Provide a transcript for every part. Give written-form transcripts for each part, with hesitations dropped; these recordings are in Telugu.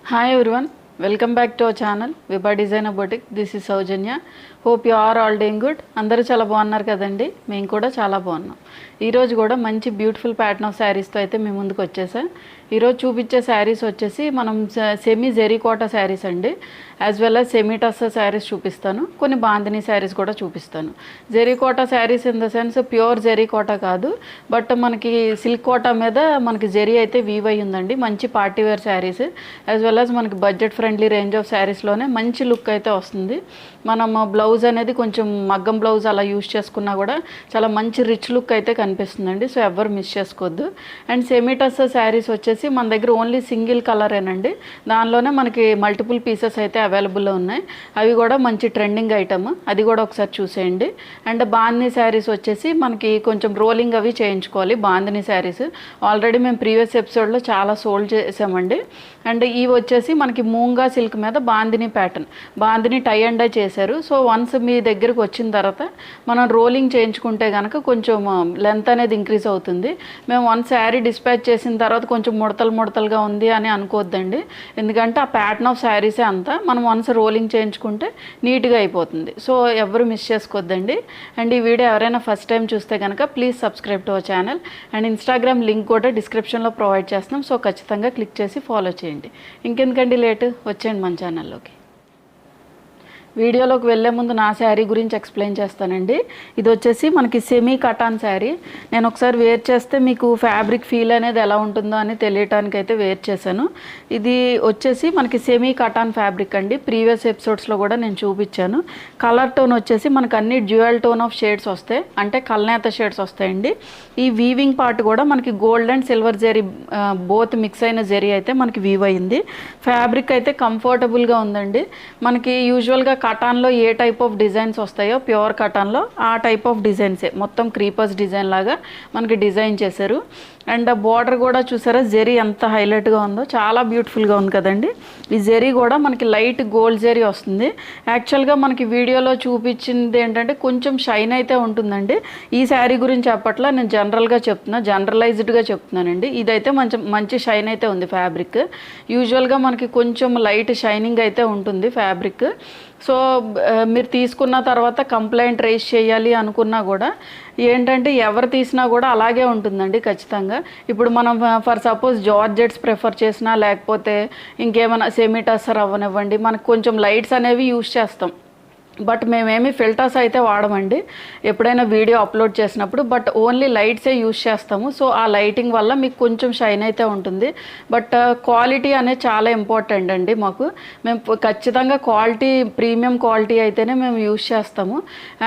Hi everyone, welcome back to our channel Vibha Designer Boutique. This is Saujanya. Hope you are all doing good. అందరూ చాలా బాగున్నారు కదండి. మేము కూడా చాలా బాగున్నాం. ఈ రోజు కూడా మంచి బ్యూటిఫుల్ ప్యాటర్న్ ఆఫ్ శారీస్ తో అయితే మేము ముందుకు వచ్చేసా. ఈ రోజు చూపించే శారీస్ వచ్చేసి మనం సెమీ జెరీ కోటా శారీస్ అండి. As well as semi tussar saris చూపిస్తాను. కొన్ని బాందిని శారీస్ కూడా చూపిస్తాను. Zari kota saris in the sense pure zari kota కాదు, బట్ మనకి సిల్క్ కోటా మీద మనకి జెరీ అయితే వీవ్ అయి ఉందండి. మంచి party wear saris as well as మనకి బడ్జెట్ ఫ్రెండ్లీ రేంజ్ ఆఫ్ శారీస్లోనే మంచి లుక్ అయితే వస్తుంది. మనం బ్లౌజ్ అనేది కొంచెం మగ్గం బ్లౌజ్ అలా యూజ్ చేసుకున్నా కూడా చాలా మంచి రిచ్ లుక్ అయితే కనిపిస్తుందండి. సో ఎవరు మిస్ చేసుకోవద్దు. అండ్ సెమీ టస్సర్ శారీస్ వచ్చేసి మన దగ్గర ఓన్లీ సింగిల్ కలరేనండి. దానిలోనే మనకి మల్టిపుల్ పీసెస్ అయితే అవైలబుల్లో ఉన్నాయి. అవి కూడా మంచి ట్రెండింగ్ ఐటమ్, అది కూడా ఒకసారి చూసేయండి. అండ్ బాందిని శారీస్ వచ్చేసి మనకి కొంచెం రోలింగ్ అవి చేయించుకోవాలి. బాందిని శారీస్ ఆల్రెడీ మేము ప్రీవియస్ ఎపిసోడ్లో చాలా సోల్డ్ చేసామండి. అండ్ ఇవి వచ్చేసి మనకి మూంగా సిల్క్ మీద bandhani pattern, bandhani tie and dye చేశారు. సో వన్స్ మీ దగ్గరకు వచ్చిన తర్వాత మనం రోలింగ్ చేయించుకుంటే కనుక కొంచెం లెంత్ అనేది ఇంక్రీజ్ అవుతుంది. మేము వన్ శారీ డిస్పాచ్ చేసిన తర్వాత కొంచెం ముడతలుగా ఉంది అని అనుకోవద్దండి. ఎందుకంటే ఆ ప్యాటర్న్ ఆఫ్ శారీసే అంతా, మనం వన్స్ రోలింగ్ చేయించుకుంటే నీట్గా అయిపోతుంది. సో ఎవరు మిస్ చేసుకోవద్దండి. అండ్ ఈ వీడియో ఎవరైనా ఫస్ట్ టైం చూస్తే కనుక please subscribe to our channel. And Instagram link కూడా డిస్క్రిప్షన్లో ప్రొవైడ్ చేస్తున్నాం. సో ఖచ్చితంగా క్లిక్ చేసి ఫాలో చేయండి. ఇంకెందుకండి లేటు, వచ్చేయండి మన ఛానల్లోకి. వీడియోలోకి వెళ్ళే ముందు నా శారీ గురించి ఎక్స్ప్లెయిన్ చేస్తానండి. ఇది వచ్చేసి మనకి సెమీ కటాన్ శారీ. నేను ఒకసారి వేర్ చేస్తే మీకు ఫ్యాబ్రిక్ ఫీల్ అనేది ఎలా ఉంటుందో అని తెలియటానికి అయితే వేర్ చేశాను. ఇది వచ్చేసి మనకి సెమీ కటాన్ ఫ్యాబ్రిక్ అండి. ప్రీవియస్ ఎపిసోడ్స్లో కూడా నేను చూపించాను. కలర్ టోన్ వచ్చేసి మనకు అన్ని డ్యూయల్ టోన్ ఆఫ్ షేడ్స్ వస్తాయి, అంటే కల్నేత షేడ్స్ వస్తాయండి. ఈ వీవింగ్ పార్ట్ కూడా మనకి gold and silver zari both mix అయిన జెరీ అయితే మనకి వీవ్ అయింది. ఫ్యాబ్రిక్ అయితే కంఫర్టబుల్గా ఉందండి. మనకి యూజువల్గా కటాన్లో ఏ టైప్ ఆఫ్ డిజైన్స్ వస్తాయో ప్యూర్ కటాన్లో ఆ టైప్ ఆఫ్ డిజైన్సే, మొత్తం క్రీపర్స్ డిజైన్ లాగా మనకి డిజైన్ చేశారు. అండ్ బార్డర్ కూడా చూసారా జెరీ ఎంత హైలైట్గా ఉందో, చాలా బ్యూటిఫుల్గా ఉంది కదండి. ఈ జెరీ కూడా మనకి లైట్ గోల్డ్ జెరీ వస్తుంది. యాక్చువల్గా మనకి వీడియోలో చూపించింది ఏంటంటే కొంచెం షైన్ అయితే ఉంటుందండి. ఈ శారీ గురించి చెప్పట్లా, నేను జనరల్గా చెప్తున్నా, జనరలైజ్డ్గా చెప్తున్నానండి. ఇదైతే మంచి షైన్ అయితే ఉంది ఫ్యాబ్రిక్. యూజువల్గా మనకి కొంచెం లైట్ షైనింగ్ అయితే ఉంటుంది ఫ్యాబ్రిక్. సో మీరు తీసుకున్న తర్వాత కంప్లైంట్ రేస్ చేయాలి అనుకున్నా కూడా ఏంటంటే ఎవరు తీసినా కూడా అలాగే ఉంటుందండి ఖచ్చితంగా. ఇప్పుడు మనం ఫర్ సపోజ్ జార్జెట్స్ ప్రిఫర్ చేసినా లేకపోతే ఇంకేమైనా సెమీ టస్సర్ అవ్వనివ్వండి, మనకు కొంచెం లైట్స్ అనేవి యూజ్ చేస్తాం. బట్ మేమేమి ఫిల్టర్స్ అయితే వాడమండి ఎప్పుడైనా వీడియో అప్లోడ్ చేసినప్పుడు, బట్ ఓన్లీ లైట్సే యూజ్ చేస్తాము. సో ఆ లైటింగ్ వల్ల మీకు కొంచెం షైన్ అయితే ఉంటుంది. బట్ క్వాలిటీ అనేది చాలా ఇంపార్టెంట్ అండి మాకు. మేము ఖచ్చితంగా క్వాలిటీ, ప్రీమియం క్వాలిటీ అయితేనే మేము యూజ్ చేస్తాము.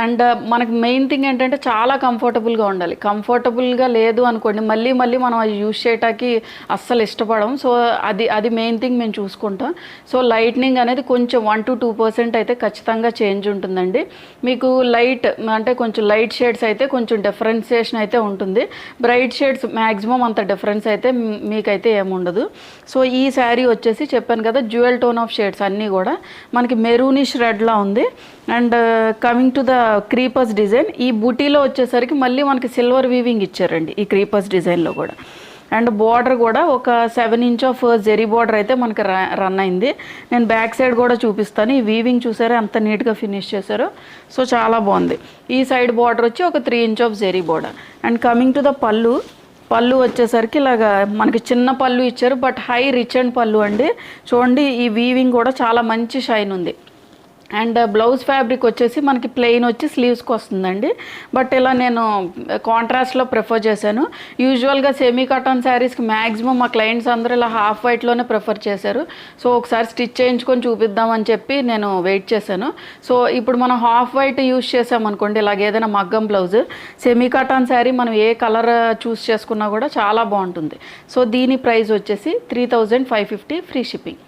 అండ్ మనకు మెయిన్ థింగ్ ఏంటంటే చాలా కంఫర్టబుల్గా ఉండాలి. కంఫర్టబుల్గా లేదు అనుకోండి మళ్ళీ మనం అది యూజ్ చేయటానికి అస్సలు ఇష్టపడం. సో అది మెయిన్ థింగ్ మేము చూసుకుంటాం. సో లైట్నింగ్ అనేది కొంచెం 1-2% అయితే ఖచ్చితంగా చేంజ్ ఉంటుందండి. మీకు లైట్ అంటే కొంచెం లైట్ షేడ్స్ అయితే కొంచెం డిఫరెన్సియేషన్ అయితే ఉంటుంది. బ్రైట్ షేడ్స్ మ్యాక్సిమం అంత డిఫరెన్స్ అయితే మీకైతే ఏముండదు. సో ఈ శారీ వచ్చేసి చెప్పాను కదా డ్యూయల్ టోన్ ఆఫ్ షేడ్స్ అన్నీ కూడా మనకి మెరూనిష్ రెడ్లా ఉంది. And coming to the creepers design, ఈ బూటీలో వచ్చేసరికి మళ్ళీ మనకి సిల్వర్ వీవింగ్ ఇచ్చారండి ఈ క్రీపర్స్ డిజైన్లో కూడా. అండ్ బార్డర్ కూడా ఒక 7 ఇంచ్ ఆఫ్ జెరీ బార్డర్ అయితే మనకి రన్ అయింది. నేను బ్యాక్ సైడ్ కూడా చూపిస్తాను. ఈ వీవింగ్ చూసారా ఎంత నీట్గా ఫినిష్ చేశారో. సో చాలా బాగుంది. ఈ సైడ్ బార్డర్ వచ్చి ఒక 3 inch of zari border. And coming to the పళ్ళు వచ్చేసరికి ఇలాగా మనకి చిన్న పళ్ళు ఇచ్చారు, బట్ హై రిచ్ అండ్ పళ్ళు అండి. చూడండి ఈ వీవింగ్ కూడా చాలా మంచి షైన్ ఉంది. అండ్ బ్లౌజ్ ఫ్యాబ్రిక్ వచ్చేసి మనకి ప్లెయిన్ వచ్చి స్లీవ్స్కి వస్తుందండి. బట్ ఇలా నేను కాంట్రాస్ట్లో ప్రిఫర్ చేశాను. యూజువల్గా సెమీ కాటన్ శారీస్కి మ్యాక్సిమం మా క్లయింట్స్ అందరూ ఇలా హాఫ్ వైట్లోనే ప్రిఫర్ చేశారు. సో ఒకసారి స్టిచ్ చేయించుకొని చూపిద్దామని చెప్పి నేను వెయిట్ చేశాను. సో ఇప్పుడు మనం హాఫ్ వైట్ యూజ్ చేసామనుకోండి, ఇలాగ ఏదైనా మగ్గం బ్లౌజ్ సెమీ కాటన్ శారీ మనం ఏ కలర్ చూస్ చేసుకున్నా కూడా చాలా బాగుంటుంది. సో దీని ప్రైస్ వచ్చేసి 3550 ఫ్రీ షిప్పింగ్.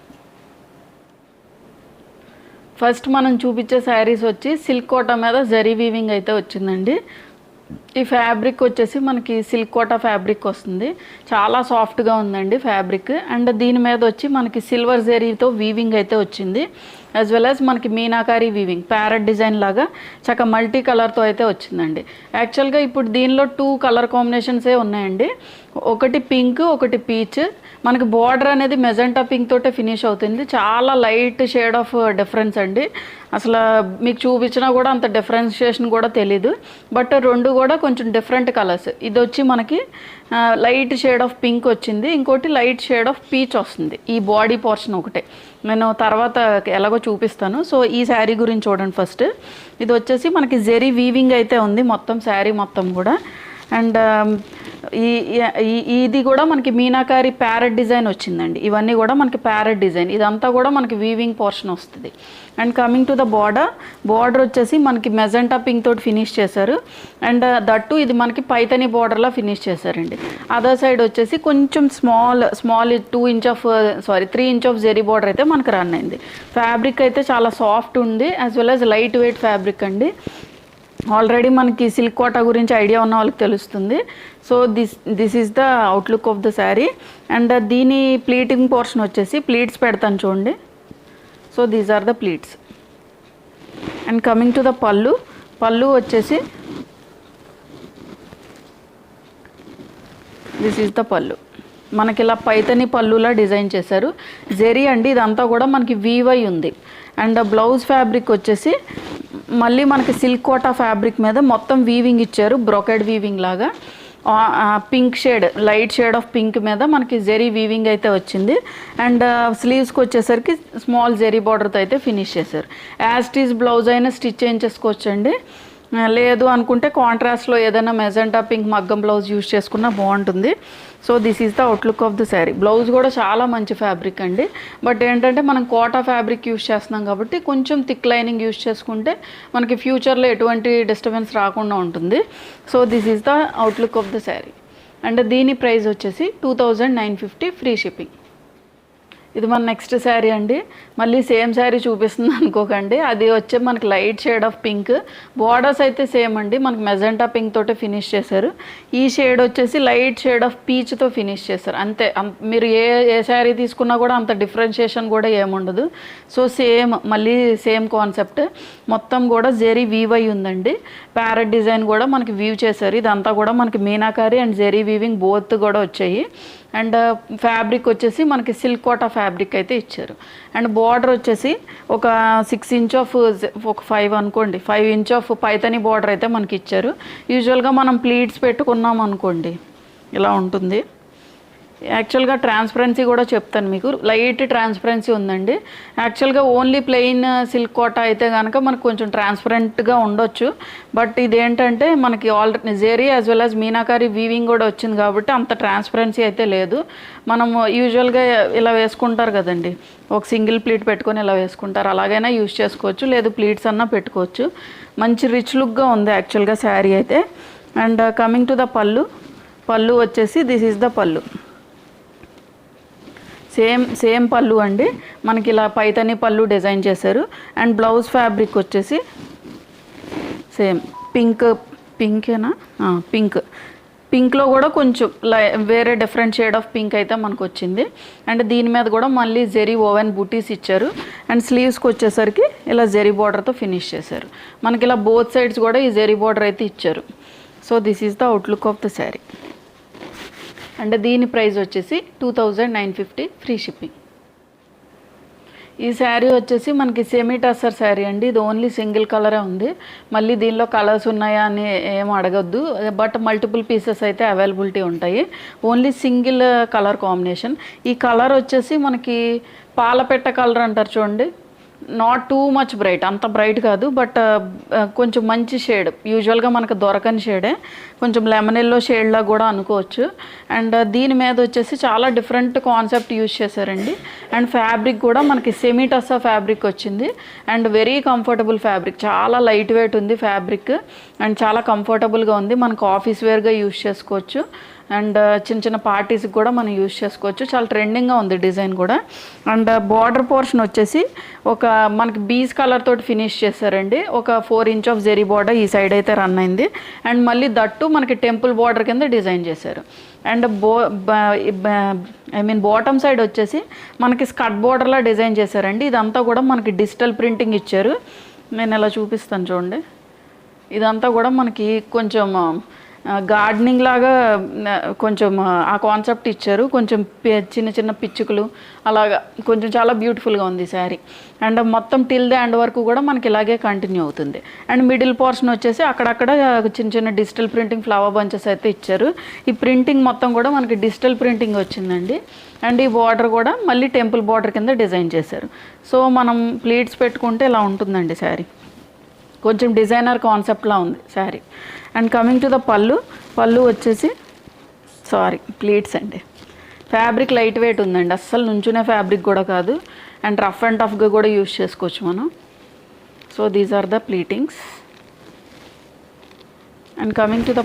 ఫస్ట్ మనం చూపించే శారీస్ వచ్చి సిల్క్ కోటా మీద జరీ వీవింగ్ అయితే వచ్చిందండి. ఈ ఫ్యాబ్రిక్ వచ్చేసి మనకి సిల్క్ కోటా ఫ్యాబ్రిక్ వస్తుంది. చాలా సాఫ్ట్గా ఉందండి ఫ్యాబ్రిక్. అండ్ దీని మీద వచ్చి మనకి సిల్వర్ జరీతో వీవింగ్ అయితే వచ్చింది. యాజ్ వెల్ యాజ్ మనకి మీనాకారి వీవింగ్ ప్యారెట్ డిజైన్ లాగా చక్క మల్టీ కలర్తో అయితే వచ్చిందండి. యాక్చువల్గా ఇప్పుడు దీనిలో 2 కలర్ కాంబినేషన్సే ఉన్నాయండి. ఒకటి పింక్, ఒకటి పీచ్. మనకి బార్డర్ అనేది మెజెంటా పింక్ తోటే ఫినిష్ అవుతుంది. చాలా లైట్ షేడ్ ఆఫ్ డిఫరెన్స్ అండి. అసలు మీకు చూపించినా కూడా అంత డిఫరెన్షియేషన్ కూడా తెలీదు. బట్ 2 కూడా కొంచెం డిఫరెంట్ కలర్స్. ఇది వచ్చి మనకి లైట్ షేడ్ ఆఫ్ పింక్ వచ్చింది, ఇంకోటి లైట్ షేడ్ ఆఫ్ పీచ్ వస్తుంది. ఈ బాడీ పోర్షన్ ఒకటే నేను తర్వాత ఎలాగో చూపిస్తాను. సో ఈ శారీ గురించి చూడండి ఫస్ట్. ఇది వచ్చేసి మనకి జెరీ వీవింగ్ అయితే ఉంది మొత్తం శారీ మొత్తం కూడా. అండ్ ఇది కూడా మనకి మీనాకారి ప్యారెట్ డిజైన్ వచ్చిందండి. ఇవన్నీ కూడా మనకి ప్యారెట్ డిజైన్, ఇదంతా కూడా మనకి వీవింగ్ పోర్షన్ వస్తుంది. And coming to the border వచ్చేసి మనకి మెజెంటా పింక్ తోటి ఫినిష్ చేశారు. అండ్ దట్టు ఇది మనకి పైతని బార్డర్లా ఫినిష్ చేశారండి. అదర్ సైడ్ వచ్చేసి కొంచెం small 3 inch of zari border అయితే మనకు రన్ అయింది. ఫ్యాబ్రిక్ అయితే చాలా సాఫ్ట్ ఉంది, as well as light weight fabric అండి. ఆల్రెడీ మనకి సిల్క్ కోటా గురించి ఐడియా ఉన్న వాళ్ళకి తెలుస్తుంది. So this is the outlook of the sari. And దీని ప్లీటింగ్ పోర్షన్ వచ్చేసి ప్లీట్స్ పెడతాను చూడండి. So these are the pleats. And coming to the పళ్ళు వచ్చేసి దిస్ ఈజ్ ద పళ్ళు. మనకి ఇలా పైతని పళ్ళులా డిజైన్ చేశారు. జెరీ అండి, ఇదంతా కూడా మనకి వీవై ఉంది. అండ్ బ్లౌజ్ ఫ్యాబ్రిక్ వచ్చేసి మళ్ళీ మనకి సిల్క్ కోటా ఫ్యాబ్రిక్ మీద మొత్తం వీవింగ్ ఇచ్చారు, బ్రొకెడ్ వీవింగ్ లాగా. Pink shade, light shade of pink మీద మనకి జెరీ వీవింగ్ అయితే వచ్చింది. అండ్ స్లీవ్స్కి వచ్చేసరికి స్మాల్ జెరీ బార్డర్తో అయితే ఫినిష్ చేశారు. యాజ్ టీజ్ బ్లౌజ్ అయినా స్టిచ్ చేయించేసుకోవచ్చండి. లేదు అనుకుంటే కాంట్రాస్ట్లో ఏదైనా మెజెంటా పింక్ మగ్గం బ్లౌజ్ యూస్ చేసుకున్నా బాగుంటుంది. So this is the outlook of the sari. Blouse కూడా చాలా మంచి ఫ్యాబ్రిక్ అండి. బట్ ఏంటంటే మనం కోటా ఫ్యాబ్రిక్ యూస్ చేస్తున్నాం కాబట్టి కొంచెం థిక్ లైనింగ్ యూస్ చేసుకుంటే మనకి ఫ్యూచర్లో ఎటువంటి డిస్టర్బెన్స్ రాకుండా ఉంటుంది. So this is the outlook of the sari. And దీని ప్రైస్ వచ్చేసి 2950 ఫ్రీ షిప్పింగ్. ఇది మన నెక్స్ట్ శారీ అండి. మళ్ళీ సేమ్ శారీ చూపిస్తుంది అనుకోకండి. అది వచ్చే మనకి light shade of pink, borders అయితే సేమ్ అండి, మనకి మెజెంటా పింక్ తోటే ఫినిష్ చేశారు. ఈ షేడ్ వచ్చేసి లైట్ షేడ్ ఆఫ్ పీచ్తో ఫినిష్ చేశారు. అంతే, మీరు ఏ శారీ తీసుకున్నా కూడా అంత డిఫరెన్షియేషన్ కూడా ఏముండదు. సో మళ్ళీ సేమ్ కాన్సెప్ట్. మొత్తం కూడా జెరీ వీవై ఉందండి. ప్యారెట్ డిజైన్ కూడా మనకి వీవ్ చేశారు. ఇదంతా కూడా మనకి meenakari and zari weaving both కూడా వచ్చాయి. అండ్ ఫ్యాబ్రిక్ వచ్చేసి మనకి సిల్క్ కోటా ఫ్యాబ్రిక్ అయితే ఇచ్చారు. అండ్ బార్డర్ వచ్చేసి ఒక 6 ఇంచ్ ఆఫ్ ఒక 5 అనుకోండి, 5 ఇంచ్ ఆఫ్ పైతని బార్డర్ అయితే మనకి ఇచ్చారు. యూజువల్గా మనం ప్లీట్స్ పెట్టుకున్నాం అనుకోండి ఇలా ఉంటుంది. యాక్చువల్గా ట్రాన్స్పరెన్సీ కూడా చెప్తాను మీకు, లైట్ ట్రాన్స్పరెన్సీ ఉందండి. యాక్చువల్గా ఓన్లీ ప్లెయిన్ సిల్క్ కోటా అయితే కనుక మనకు కొంచెం ట్రాన్స్పరెంట్గా ఉండొచ్చు. బట్ ఇదేంటంటే మనకి already zari as well as meenakari weaving కూడా వచ్చింది కాబట్టి అంత ట్రాన్స్పరెన్సీ అయితే లేదు. మనం యూజువల్గా ఇలా వేసుకుంటారు కదండి, ఒక సింగిల్ ప్లీట్ పెట్టుకొని ఇలా వేసుకుంటారు, అలాగైనా యూజ్ చేసుకోవచ్చు, లేదు ప్లీట్స్ అన్నా పెట్టుకోవచ్చు. మంచి రిచ్ లుక్గా ఉంది యాక్చువల్గా శారీ అయితే. అండ్ కమింగ్ టు ద పళ్ళు వచ్చేసి దిస్ ఈజ్ ద పళ్ళు. సేమ్ పళ్ళు అండి, మనకి ఇలా పైతని పళ్ళు డిజైన్ చేశారు. అండ్ బ్లౌజ్ ఫ్యాబ్రిక్ వచ్చేసి సేమ్ పింకేనా, పింక్లో కూడా కొంచెం వేరే డిఫరెంట్ షేడ్ ఆఫ్ పింక్ అయితే మనకు వచ్చింది. అండ్ దీని మీద కూడా మళ్ళీ జెరీ ఓవెన్ బూటీస్ ఇచ్చారు. అండ్ స్లీవ్స్కి వచ్చేసరికి ఇలా జెరీ బార్డర్తో ఫినిష్ చేశారు. మనకి ఇలా బోత్ సైడ్స్ కూడా ఈ జెరీ బార్డర్ అయితే ఇచ్చారు. So this is the outlook of the sari. And దీని ప్రైస్ వచ్చేసి 2950 ఫ్రీ షిప్పింగ్. ఈ శారీ వచ్చేసి మనకి సెమీ టస్సర్ శారీ అండి. ఇది ఓన్లీ సింగిల్ కలరే ఉంది. మళ్ళీ దీనిలో కలర్స్ ఉన్నాయా అని ఏం అడగద్దు, బట్ మల్టిపుల్ పీసెస్ అయితే అవైలబిలిటీ ఉంటాయి. Only single colour combination. ఈ కలర్ వచ్చేసి మనకి పాలపెట్ట కలర్ అంటారు చూడండి, నాట్ టూ మచ్ బ్రైట్, అంత బ్రైట్ కాదు, బట్ కొంచెం మంచి షేడ్, యూజువల్గా మనకు దొరకని షేడే, కొంచెం లెమన్ ఎల్లో షేడ్లా కూడా అనుకోవచ్చు. అండ్ దీని మీద వచ్చేసి చాలా డిఫరెంట్ కాన్సెప్ట్ యూజ్ చేశారండి. అండ్ ఫ్యాబ్రిక్ కూడా మనకి సెమీ టస్సా ఫ్యాబ్రిక్ వచ్చింది. అండ్ వెరీ కంఫర్టబుల్ ఫ్యాబ్రిక్, చాలా లైట్ వెయిట్ ఉంది ఫ్యాబ్రిక్. అండ్ చాలా కంఫర్టబుల్గా ఉంది, మనకు ఆఫీస్ వేర్గా యూజ్ చేసుకోవచ్చు. అండ్ చిన్న చిన్న పార్టీస్కి కూడా మనం యూజ్ చేసుకోవచ్చు. చాలా ట్రెండింగ్గా ఉంది డిజైన్ కూడా. అండ్ బార్డర్ పోర్షన్ వచ్చేసి ఒక మనకి బీస్ కలర్ తోటి ఫినిష్ చేశారండి. ఒక 4 ఇంచ్ ఆఫ్ జెరీ బార్డర్ ఈ సైడ్ అయితే రన్ అయింది. అండ్ మళ్ళీ దట్టు మనకి టెంపుల్ బార్డర్ కింద డిజైన్ చేశారు. అండ్ బాటమ్ సైడ్ వచ్చేసి మనకి స్కర్ట్ బార్డర్లా డిజైన్ చేశారండి. ఇదంతా కూడా మనకి డిజిటల్ ప్రింటింగ్ ఇచ్చారు. నేను ఇలా చూపిస్తాను చూడండి. ఇదంతా కూడా మనకి కొంచెం గార్డెనింగ్ లాగా కొంచెం ఆ కాన్సెప్ట్ ఇచ్చారు. కొంచెం చిన్న చిన్న పిచ్చుకలు అలాగా కొంచెం చాలా బ్యూటిఫుల్గా ఉంది శారీ. అండ్ మొత్తం టిల్ ద ఎండ్ వరకు కూడా మనకి ఇలాగే కంటిన్యూ అవుతుంది. అండ్ మిడిల్ పోర్షన్ వచ్చేసి అక్కడక్కడ చిన్న చిన్న డిజిటల్ ప్రింటింగ్ ఫ్లవర్ బంచెస్ అయితే ఇచ్చారు. ఈ ప్రింటింగ్ మొత్తం కూడా మనకి డిజిటల్ ప్రింటింగ్ వచ్చిందండి. అండ్ ఈ బార్డర్ కూడా మళ్ళీ టెంపుల్ బార్డర్ కింద డిజైన్ చేశారు. సో మనం ప్లీట్స్ పెట్టుకుంటే ఇలా ఉంటుందండి శారీ. కొంచెం డిజైనర్ కాన్సెప్ట్లా ఉంది sari. And coming to the పళ్ళు వచ్చేసి ప్లీట్స్ అండి. ఫ్యాబ్రిక్ లైట్ వెయిట్ ఉందండి, అస్సలు నుంచునే ఫ్యాబ్రిక్ కూడా కాదు. అండ్ రఫ్ అండ్ టఫ్గా కూడా యూజ్ చేసుకోవచ్చు మనం. So these are the pleatings. And coming to the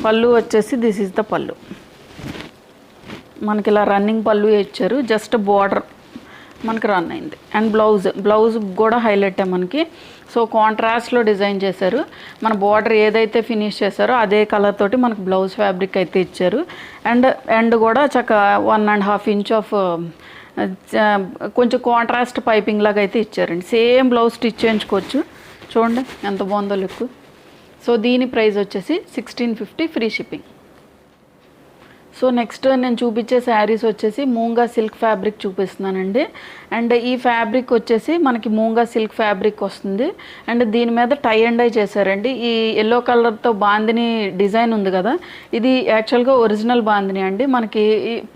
పళ్ళు వచ్చేసి దిస్ ఈజ్ ద పళ్ళు. మనకి ఇలా రన్నింగ్ పళ్ళు ఇచ్చారు, జస్ట్ బార్డర్ మనకి రన్ అయింది. అండ్ బ్లౌజ్ కూడా హైలైట్ మనకి. సో కాంట్రాస్ట్లో డిజైన్ చేశారు. మన బార్డర్ ఏదైతే ఫినిష్ చేశారో అదే కలర్ తోటి మనకు బ్లౌజ్ ఫ్యాబ్రిక్ అయితే ఇచ్చారు. అండ్ కూడా చక్క 1.5 ఇంచ్ ఆఫ్ కొంచెం కాంట్రాస్ట్ పైపింగ్ లాగా అయితే ఇచ్చారండి. సేమ్ బ్లౌజ్ స్టిచ్ చేయించుకోవచ్చు. చూడండి ఎంత బాగుందో లుక్. సో దీని ప్రైస్ వచ్చేసి 1650 ఫ్రీ షిప్పింగ్. సో నెక్స్ట్ నేను చూపించే శారీస్ వచ్చేసి మూంగా సిల్క్ ఫ్యాబ్రిక్ చూపిస్తున్నానండి. అండ్ ఈ ఫ్యాబ్రిక్ వచ్చేసి మనకి మూంగా సిల్క్ ఫ్యాబ్రిక్ వస్తుంది. అండ్ దీని మీద టై అండ్ డై చేశారండి. ఈ ఎల్లో కలర్తో బాందిని డిజైన్ ఉంది కదా, ఇది యాక్చువల్గా ఒరిజినల్ బాందిని అండి. మనకి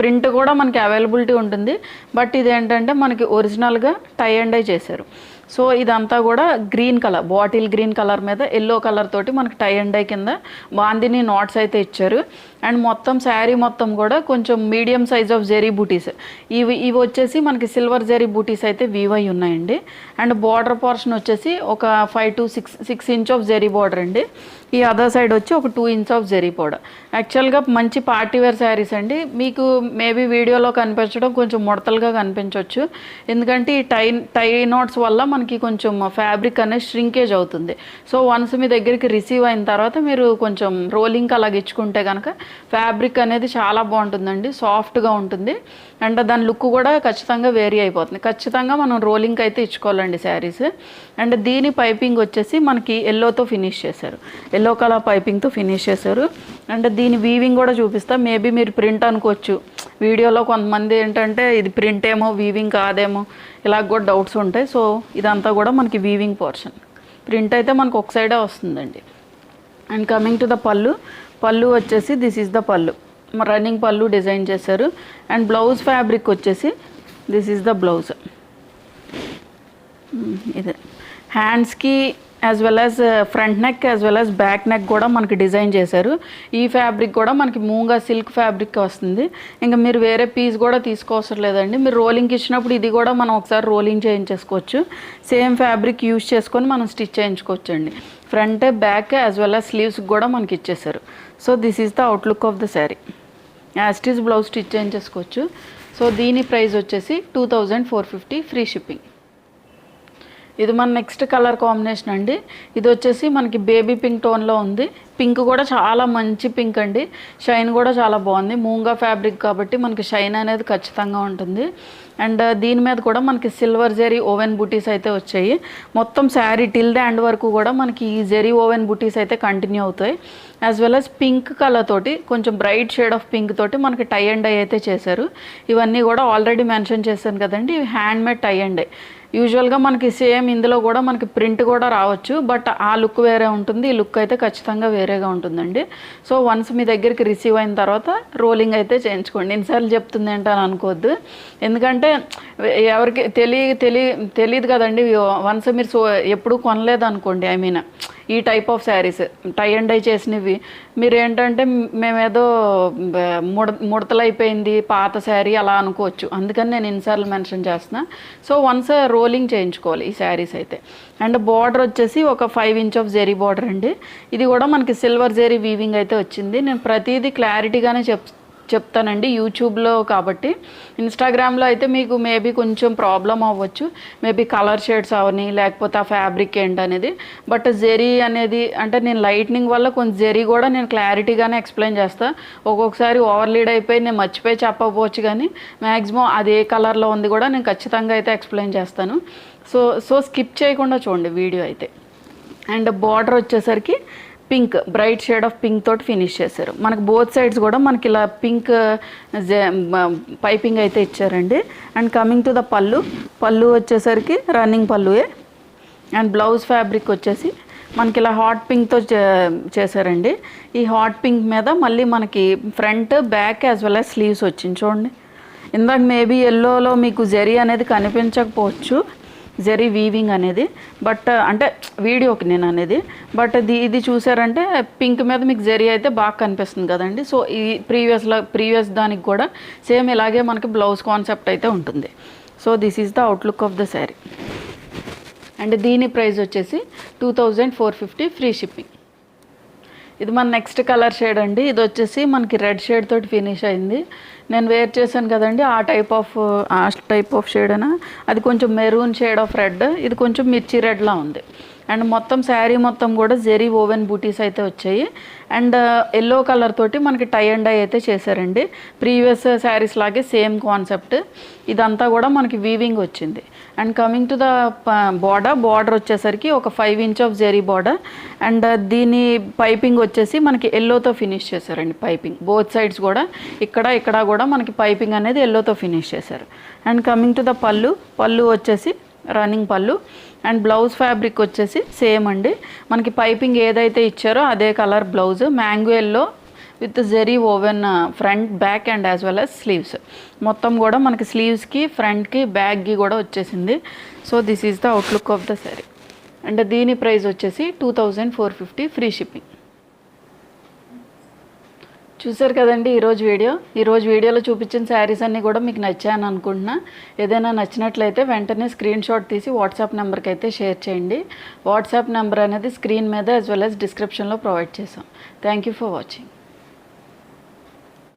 ప్రింట్ కూడా మనకి అవైలబిలిటీ ఉంటుంది. బట్ ఇది ఏంటంటే మనకి ఒరిజినల్గా టై అండ్ డై చేశారు. సో ఇదంతా కూడా green colour, bottle green colour మీద ఎల్లో కలర్ తోటి మనకి టై అండ్ డై కింద బాందిని నాట్స్ అయితే ఇచ్చారు. అండ్ మొత్తం శారీ మొత్తం కూడా కొంచెం మీడియం సైజ్ ఆఫ్ జెరీ బూటీస్, ఇవి వచ్చేసి మనకి సిల్వర్ జెరీ బూటీస్ అయితే వీవై ఉన్నాయండి. అండ్ బార్డర్ పోర్షన్ వచ్చేసి ఒక 5 to 6 inch of zari border అండి. ఈ అదర్ సైడ్ వచ్చి ఒక 2 ఇంచ్ ఆఫ్ జెరీ బార్డర్. యాక్చువల్గా మంచి పార్టీవేర్ శారీస్ అండి. మీకు మేబీ వీడియోలో కనిపించడం కొంచెం ముడతలుగా కనిపించవచ్చు, ఎందుకంటే ఈ టై నోట్స్ వల్ల మనకి కొంచెం ఫ్యాబ్రిక్ అనేది ష్రింకేజ్ అవుతుంది. సో వన్స్ మీ దగ్గరికి రిసీవ్ అయిన తర్వాత మీరు కొంచెం రోలింగ్ అలాగ ఇచ్చుకుంటే కనుక ఫ్యాబ్రిక్ అనేది చాలా బాగుంటుందండి, సాఫ్ట్గా ఉంటుంది. అండ్ దాని లుక్ కూడా ఖచ్చితంగా వేరీ అయిపోతుంది. ఖచ్చితంగా మనం రోలింగ్ అయితే ఇచ్చుకోవాలండి శారీస్. అండ్ దీని పైపింగ్ వచ్చేసి మనకి ఎల్లోతో ఫినిష్ చేశారు, ఎల్లో కలర్ పైపింగ్తో ఫినిష్ చేశారు. అండ్ దీని వీవింగ్ కూడా చూపిస్తా. మేబీ మీరు ప్రింట్ అనుకోవచ్చు, వీడియోలో కొంతమంది ఏంటంటే ఇది ప్రింట్ ఏమో వీవింగ్ కాదేమో ఇలా కూడా డౌట్స్ ఉంటాయి. సో ఇదంతా కూడా మనకి వీవింగ్ పోర్షన్, ప్రింట్ అయితే మనకు ఒక సైడే వస్తుందండి. అండ్ కమింగ్ టు ద పళ్ళు వచ్చేసి దిస్ ఈజ్ ద పళ్ళు, రన్నింగ్ పళ్ళు డిజైన్ చేశారు. అండ్ బ్లౌజ్ ఫ్యాబ్రిక్ వచ్చేసి దిస్ ఈజ్ ద బ్లౌజ్. ఇది హ్యాండ్స్కి as well as front neck as well as back neck కూడా మనకి డిజైన్ చేశారు. ఈ ఫ్యాబ్రిక్ కూడా మనకి మూంగా సిల్క్ ఫ్యాబ్రిక్ వస్తుంది. ఇంకా మీరు వేరే పీస్ కూడా తీసుకోవసరం లేదండి. మీరు రోలింగ్కి ఇచ్చినప్పుడు ఇది కూడా మనం ఒకసారి రోలింగ్ చేయించేసుకోవచ్చు. సేమ్ ఫ్యాబ్రిక్ యూజ్ చేసుకొని మనం స్టిచ్ చేయించుకోవచ్చు అండి. Front back as well as స్లీవ్స్కి కూడా మనకి ఇచ్చేసారు. So this is the outlook of the sari. As it is blouse stitch చేయించేసుకోవచ్చు. సో దీని ప్రైస్ వచ్చేసి 2450 ఫ్రీ షిప్పింగ్. ఇది మన నెక్స్ట్ కలర్ కాంబినేషన్ అండి. ఇది వచ్చేసి మనకి బేబీ పింక్ టోన్లో ఉంది. పింక్ కూడా చాలా మంచి పింక్ అండి, షైన్ కూడా చాలా బాగుంది. మూంగా ఫ్యాబ్రిక్ కాబట్టి మనకి షైన్ అనేది ఖచ్చితంగా ఉంటుంది. అండ్ దీని మీద కూడా మనకి సిల్వర్ జెరీ ఓవెన్ బూటీస్ అయితే వచ్చాయి. మొత్తం శారీ టిల్ ద ఎండ్ వరకు కూడా మనకి ఈ జెరీ ఓవెన్ బూటీస్ అయితే కంటిన్యూ అవుతాయి. As well as pink colour తోటి కొంచెం బ్రైట్ షేడ్ ఆఫ్ పింక్ తోటి మనకి టై అండ్ డై అయితే చేశారు. ఇవన్నీ కూడా ఆల్రెడీ మెన్షన్ చేశాను కదండి, ఇవి hand made tie and dye. యూజువల్గా మనకి సేమ్ ఇందులో కూడా మనకి ప్రింట్ కూడా రావచ్చు, బట్ ఆ లుక్ వేరే ఉంటుంది, ఈ లుక్ అయితే ఖచ్చితంగా వేరేగా ఉంటుందండి. సో వన్స్ మీ దగ్గరికి రిసీవ్ అయిన తర్వాత రోలింగ్ అయితే చేయించుకోండి. ఎన్నిసార్లు చెప్తుంది ఏంటని అనుకోవద్దు, ఎందుకంటే ఎవరికి తెలియదు కదండి. వన్స్ మీరు ఎప్పుడు కొనలేదు అనుకోండి, ఈ type of saris tie and dye చేసినవి మీరు ఏంటంటే మేమేదో ముడతలు అయిపోయింది పాత శారీ అలా అనుకోవచ్చు. అందుకని నేను ఇన్నిసార్లు మెన్షన్ చేస్తున్నా. సో వన్స్ రోలింగ్ చేయించుకోవాలి ఈ శారీస్ అయితే. అండ్ బార్డర్ వచ్చేసి ఒక 5 ఇంచ్ ఆఫ్ జెరీ బార్డర్ అండి. ఇది కూడా మనకి సిల్వర్ జెరీ వీవింగ్ అయితే వచ్చింది. నేను ప్రతిదీ క్లారిటీగానే చెప్తానండి యూట్యూబ్లో కాబట్టి. ఇన్స్టాగ్రామ్లో అయితే మీకు మేబీ కొంచెం ప్రాబ్లం అవ్వచ్చు, మేబీ కలర్ షేడ్స్ అవని లేకపోతే ఆ ఫ్యాబ్రిక్ ఏంటనేది. బట్ జెరీ అనేది అంటే నేను లైట్నింగ్ వల్ల కొంచెం జెరీ కూడా నేను క్లారిటీగానే ఎక్స్ప్లెయిన్ చేస్తాను. ఒక్కొక్కసారి ఓవర్ లీడ్ అయిపోయి నేను మర్చిపోయి చెప్పకపోవచ్చు, కానీ మ్యాక్సిమం అది ఏ కలర్లో ఉంది కూడా నేను ఖచ్చితంగా అయితే ఎక్స్ప్లెయిన్ చేస్తాను. సో స్కిప్ చేయకుండా చూడండి వీడియో అయితే. అండ్ బార్డర్ వచ్చేసరికి pink, bright shade of pink తోటి ఫినిష్ చేశారు. మనకు బోత్ సైడ్స్ కూడా మనకి ఇలా పింక్ పైపింగ్ అయితే ఇచ్చారండి. అండ్ కమింగ్ టు ద పళ్ళు వచ్చేసరికి రన్నింగ్ పళ్ళుయే. అండ్ బ్లౌజ్ ఫ్యాబ్రిక్ వచ్చేసి మనకి ఇలా హాట్ పింక్తో చేశారండి. ఈ హాట్ పింక్ మీద మళ్ళీ మనకి front back as well as sleeves వచ్చింది చూడండి. ఇందాక మేబీ ఎల్లోలో మీకు జెరీ అనేది కనిపించకపోవచ్చు, జెరీ వీవింగ్ అనేది, బట్ అంటే వీడియోకి నేను అనేది. బట్ ఇది చూసారంటే పింక్ మీద మీకు జెరీ అయితే బాగా కనిపిస్తుంది కదండి. సో ఈ ప్రీవియస్ దానికి కూడా సేమ్ ఇలాగే మనకి బ్లౌజ్ కాన్సెప్ట్ అయితే ఉంటుంది. So this is the outlook of the sari. And దీని ప్రైస్ వచ్చేసి 2450 ఫ్రీ షిప్పింగ్. ఇది మన నెక్స్ట్ కలర్ షేడ్ అండి. ఇది వచ్చేసి మనకి రెడ్ షేడ్ తోటి ఫినిష్ అయింది. నేను వేర్ చేశాను కదండి ఆ టైప్ ఆఫ్ షేడ్ అయినా, అది కొంచెం మెరూన్ షేడ్ ఆఫ్ రెడ్, ఇది కొంచెం మిర్చి రెడ్లా ఉంది. అండ్ మొత్తం శారీ మొత్తం కూడా జెరీ ఓవెన్ బూటీస్ అయితే వచ్చాయి. అండ్ ఎల్లో కలర్ తోటి మనకి టై అండ్ డై అయితే చేశారండి. ప్రీవియస్ శారీస్ లాగే సేమ్ కాన్సెప్ట్. ఇదంతా కూడా మనకి వీవింగ్ వచ్చింది. And coming to the border వచ్చేసరికి ఒక 5 inch of zari border. And దీని పైపింగ్ వచ్చేసి మనకి ఎల్లోతో ఫినిష్ చేశారండి. పైపింగ్ బోత్ సైడ్స్ కూడా ఇక్కడ కూడా మనకి పైపింగ్ అనేది ఎల్లోతో ఫినిష్ చేశారు. అండ్ కమింగ్ టు ద పళ్ళు వచ్చేసి రన్నింగ్ పళ్ళు. అండ్ బ్లౌజ్ ఫ్యాబ్రిక్ వచ్చేసి సేమ్ అండి. మనకి పైపింగ్ ఏదైతే ఇచ్చారో అదే colour blouse, mango yellow with zari woven front back and as well as sleeves. మొత్తం కూడా మనకి స్లీవ్స్కి ఫ్రంట్కి బ్యాక్కి కూడా వచ్చేసింది. So this is the outlook of the sari. And దీని ప్రైస్ వచ్చేసి 2450 ఫ్రీ షిప్పింగ్. చూసారు కదండి ఈరోజు వీడియోలో చూపించిన శారీస్ అన్నీ కూడా మీకు నచ్చాయని అనుకుంటున్నా. ఏదైనా నచ్చినట్లయితే వెంటనే స్క్రీన్ షాట్ తీసి వాట్సాప్ నెంబర్కి అయితే షేర్ చేయండి. వాట్సాప్ నెంబర్ అనేది స్క్రీన్ మీద యాజ్ వెల్ యాజ్ డిస్క్రిప్షన్లో ప్రొవైడ్ చేసాం. Thank you for watching.